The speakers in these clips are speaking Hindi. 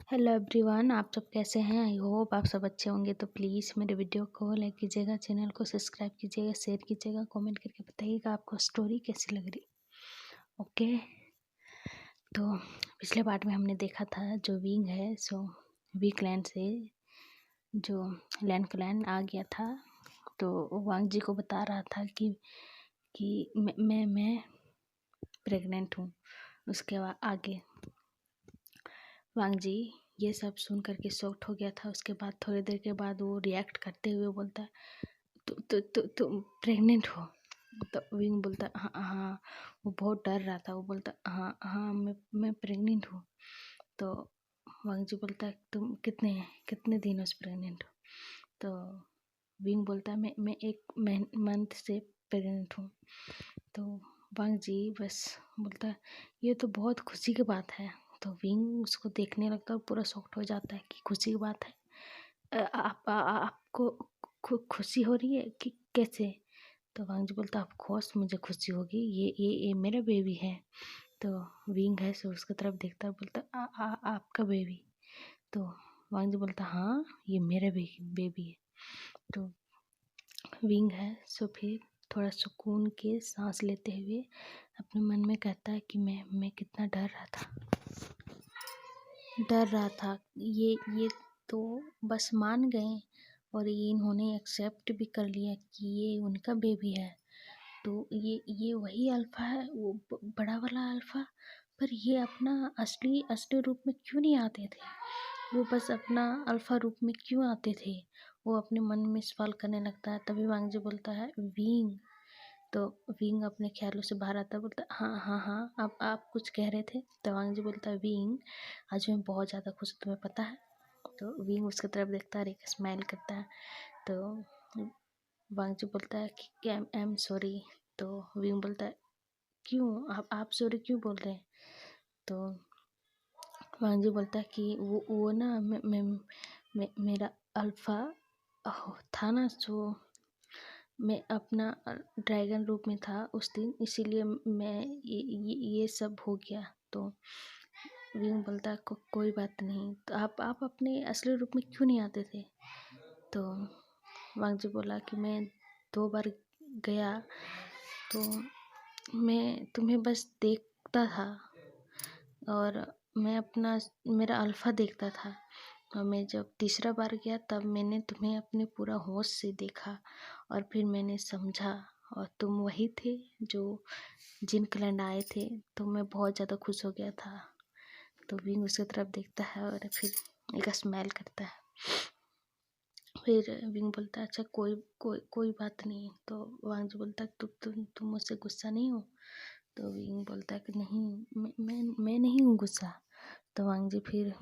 हेलो एवरीवन, आप सब कैसे हैं। आई होप आप सब अच्छे होंगे। तो प्लीज़ मेरे वीडियो को लाइक कीजिएगा, चैनल को सब्सक्राइब कीजिएगा, शेयर कीजिएगा, कमेंट करके बताइएगा आपको स्टोरी कैसी लग रही। ओके, तो पिछले पार्ट में हमने देखा था जो विंग है सो वीक लैंड से जो लैंड क्लैन आ गया था, तो वांग जी को बता रहा था कि मैं प्रेग्नेंट हूँ। उसके बाद आगे वांग जी ये सब सुन करके शॉक्ड हो गया था। उसके बाद थोड़ी देर के बाद वो रिएक्ट करते हुए बोलता है, तुम प्रेग्नेंट हो। तो विंग बोलता हाँ हाँ। वो बहुत डर रहा था। वो बोलता हाँ हाँ मैं प्रेग्नेंट हूँ। तो वांग जी बोलता है तुम कितने दिनों से प्रेग्नेंट हो। तो विंग बोलता है मैं एक मंथ से प्रेग्नेंट हूँ। तो वांग जी बस बोलता है ये तो बहुत खुशी की बात है। तो विंग उसको देखने लगता है और पूरा शॉक्ड हो जाता है कि खुशी की बात है। आपको खुशी हो रही है कि कैसे। तो वांग जी बोलता ऑफ कोर्स मुझे खुशी होगी, ये मेरा बेबी है। तो विंग है सो उसकी तरफ देखता है, बोलता आपका बेबी। तो वांग जी बोलता हाँ ये मेरा बेबी है। तो विंग है सो फिर थोड़ा सुकून के सांस लेते हुए अपने मन में कहता है कि मैं कितना डर रहा था। ये तो बस मान गए और ये इन्होंने एक्सेप्ट भी कर लिया कि ये उनका बेबी है। तो ये वही अल्फ़ा है, वो बड़ा वाला अल्फ़ा। पर ये अपना असली रूप में क्यों नहीं आते थे। वो बस अपना अल्फ़ा रूप में क्यों आते थे। वो अपने मन में सवाल करने लगता है। तभी वांग जी बोलता है विंग। तो विंग अपने ख्यालों से बाहर आता है, बोलता है हाँ हाँ हाँ अब आप कुछ कह रहे थे। तो वांग जी बोलता है विंग आज मैं बहुत ज़्यादा खुश हूँ, तुम्हें पता है। तो विंग उसकी तरफ देखता है और एक स्माइल करता है। तो वांग जी बोलता है कि आई एम सॉरी। तो विंग बोलता है क्यों आप सॉरी क्यों बोल रहे हैं। तो वांग जी बोलता है कि वो ना मेरा अल्फ़ा था ना, जो मैं अपना ड्रैगन रूप में था उस दिन, इसीलिए मैं ये सब हो गया। तो विंग बोलता है कोई बात नहीं। तो आप अपने असली रूप में क्यों नहीं आते थे। तो वांग जी बोला कि मैं 2 बार गया तो मैं तुम्हें बस देखता था और मैं मेरा अल्फ़ा देखता था। और मैं जब तीसरा बार गया तब मैंने तुम्हें अपने पूरा होश से देखा और फिर मैंने समझा और तुम वही थे जो जिन क्लैंड आए थे। तो मैं बहुत ज़्यादा खुश हो गया था। तो विंग उसकी तरफ देखता है और फिर एक स्माइल करता है। फिर विंग बोलता है अच्छा कोई बात नहीं। तो वांग जी बोलता है तुम मुझसे गुस्सा नहीं हो। तो विंग बोलता है कि नहीं मैं नहीं हूँ गुस्सा। तो वांग जी फिर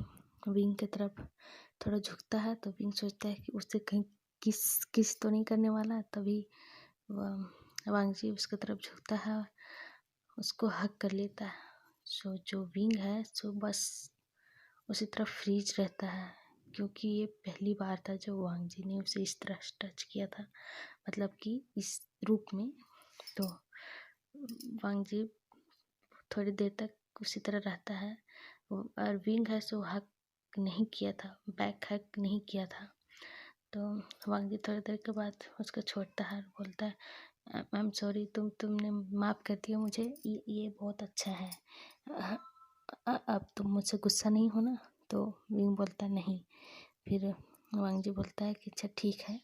विंग की तरफ थोड़ा झुकता है। तो विंग सोचता है कि उससे कहीं किस तो नहीं करने वाला। तभी वांग जी उसकी तरफ झुकता है, उसको हग कर लेता है। सो जो विंग है सो बस उसी तरफ फ्रीज रहता है, क्योंकि ये पहली बार था जब वांग जी ने उसे इस तरह टच किया था, मतलब कि इस रूप में। तो वांग जी थोड़ी देर तक उसी तरह रहता है और विंग है सो हक नहीं किया था, बैक हक नहीं किया था। तो वांग जी थोड़ी देर के बाद उसको छोड़ता है और बोलता है आई एम सॉरी, तुमने माफ़ कर दिया मुझे, ये बहुत अच्छा है। अब तुम मुझसे गुस्सा नहीं हो ना। तो विंग बोलता नहीं। फिर वांग जी बोलता है कि अच्छा ठीक है,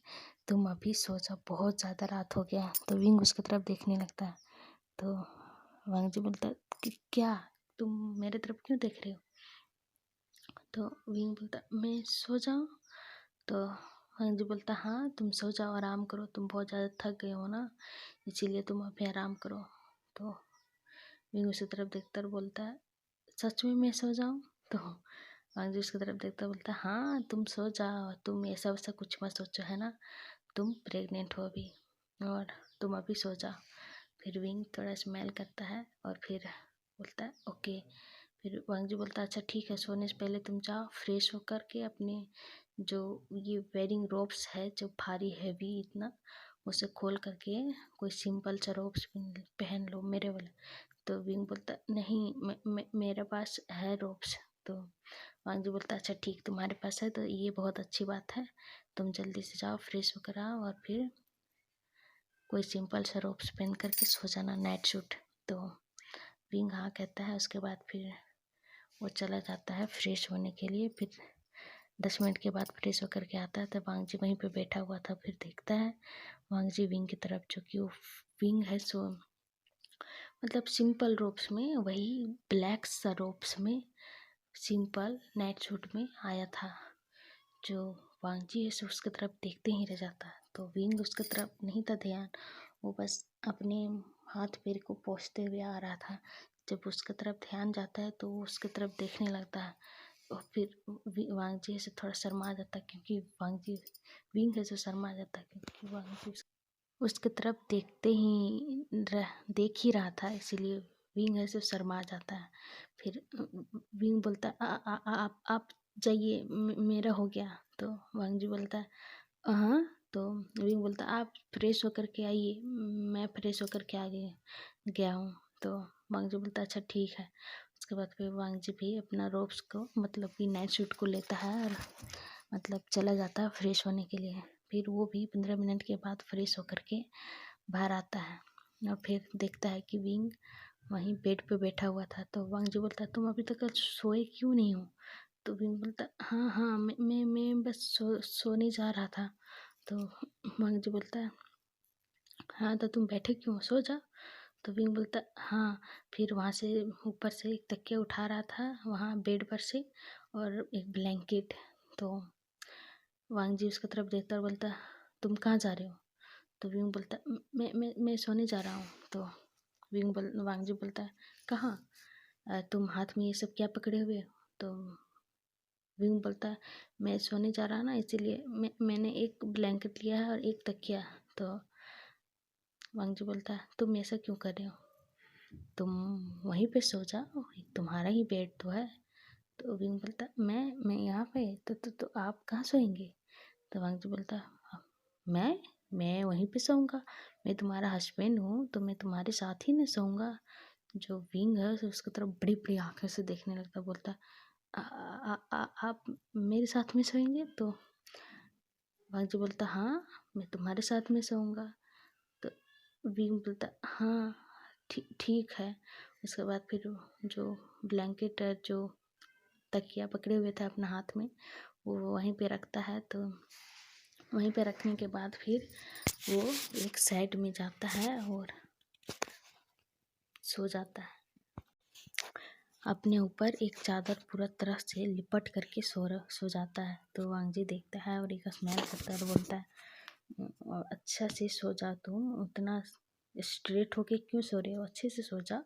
तुम अभी सो जाओ, बहुत ज़्यादा रात हो गया। तो विंग उसकी तरफ देखने लगता है। तो वांग जी बोलता है कि क्या तुम मेरे तरफ क्यों देख रहे हो। तो विंग बोलता मैं सो जाऊँ। तो वांग जी बोलता हाँ तुम सो जाओ, आराम करो, तुम बहुत ज़्यादा थक गए हो ना, इसीलिए तुम अभी आराम करो। तो विंग उसी तरफ देखता और बोलता है सच में मैं सो जाऊँ। तो वांग जी उसकी तरफ देखता बोलता हाँ तुम सो जाओ, तुम ऐसा वैसा कुछ मत सोचो, है ना, तुम प्रेग्नेंट हो अभी और तुम अभी सो जाओ। फिर विंग थोड़ा स्माइल करता है और फिर बोलता है ओके। फिर वांग जी बोलता है अच्छा ठीक है, सोने से पहले तुम जाओ फ्रेश होकर के अपने जो ये वेडिंग रोब्स है जो भारी हैवी इतना, उसे खोल करके कोई सिंपल सा रोब्स पहन लो मेरे वाला। तो विंग बोलता नहीं मेरे पास है रोब्स, तो वांग जी बोलता अच्छा ठीक तुम्हारे पास है तो ये बहुत अच्छी बात है, तुम जल्दी से जाओ फ्रेश होकर आओ और फिर कोई सिंपल सा रोब्स पहन करके सो जाना, नाइट सूट। तो विंग हाँ कहता है। उसके बाद फिर वो चला जाता है फ्रेश होने के लिए। फिर 10 मिनट के बाद फ्रेश होकर के आता है तो वांग जी वहीं पे बैठा हुआ था। फिर देखता है वांग जी विंग की तरफ, जो कि वो विंग है सो मतलब सिंपल रोब्स में, वही ब्लैक सा रोब्स में सिंपल नाइट सूट में आया था। जो वांग जी है सो उसकी तरफ देखते ही रह जाता है। तो विंग उसकी तरफ नहीं था ध्यान, वो बस अपने हाथ पैर को पोंछते हुए आ रहा था। जब उसकी तरफ ध्यान जाता है तो वो उसकी तरफ देखने लगता है। और फिर वांग जी से थोड़ा शर्मा जाता है, क्योंकि वांग जी विंग है जो शर्मा जाता है, क्योंकि वांग जी उसकी तरफ देख ही रहा था, इसीलिए विंग है जो शर्मा जाता है। फिर विंग बोलता है आप जाइए, मेरा हो गया। तो वांग जी बोलता है हाँ। तो विंग बोलता है आप फ्रेश होकर के आइए, मैं फ्रेश होकर के आ गया हूँ। तो वांग जी बोलता है अच्छा ठीक है। उसके बाद फिर वांग जी भी अपना रोब्स को मतलब कि नाइट सूट को लेता है और मतलब चला जाता है फ्रेश होने के लिए। फिर वो भी 15 मिनट के बाद फ्रेश होकर के बाहर आता है और फिर देखता है कि विंग वहीं बेड पे बैठा हुआ था। तो वांग जी बोलता है तुम अभी तक सोए क्यों नहीं हो? तो विंग बोलता हाँ हाँ मैं बस सोने जा रहा था। तो वांग जी बोलता है हाँ तो तुम बैठे क्यों, सो जाओ। तो विंग बोलता हाँ। फिर वहाँ से ऊपर से एक तकिया उठा रहा था वहाँ बेड पर से और एक ब्लैंकेट। तो वांग जी उसकी तरफ देखता और बोलता तुम कहाँ जा रहे हो? तो विंग बोलता मैं सोने जा रहा हूँ। तो वांग जी बोलता है कहाँ? तुम हाथ में ये सब क्या पकड़े हुए हो? तो विंग बोलता है मैं सोने जा रहा ना, इसीलिए मैंने एक ब्लैंकेट लिया है और एक तकिया। तो वांग जी बोलता है तुम ऐसा क्यों कर रहे हो, तुम वहीं पे सो जाओ, तुम्हारा ही बेड तो है। तो विंग बोलता है मैं यहाँ पे तो आप कहाँ सोएंगे? तो वांग जी बोलता है मैं वहीं पे सोऊंगा, मैं तुम्हारा हस्बैंड हूँ तो मैं तुम्हारे साथ ही ना सोऊंगा। जो विंग है उसकी तरफ बड़ी बड़ी आंखें से देखने लगता, बोलता आप मेरे साथ में सोएंगे? तो वांग जी बोलता हाँ मैं तुम्हारे साथ में सोऊंगा। तो विंग बोलता हाँ ठीक है। उसके बाद फिर जो ब्लैंकेट है, जो तकिया पकड़े हुए था अपना हाथ में, वो वहीं पे रखता है। तो वहीं पे रखने के बाद फिर वो एक साइड में जाता है और सो जाता है। अपने ऊपर एक चादर पूरा तरह से लिपट करके सो जाता है। तो वांग जी देखता है और एक स्माइल करता है और बोलता है अच्छा से सो जा, तुम उतना स्ट्रेट होके क्यों सो रहे हो, अच्छे से सो जा।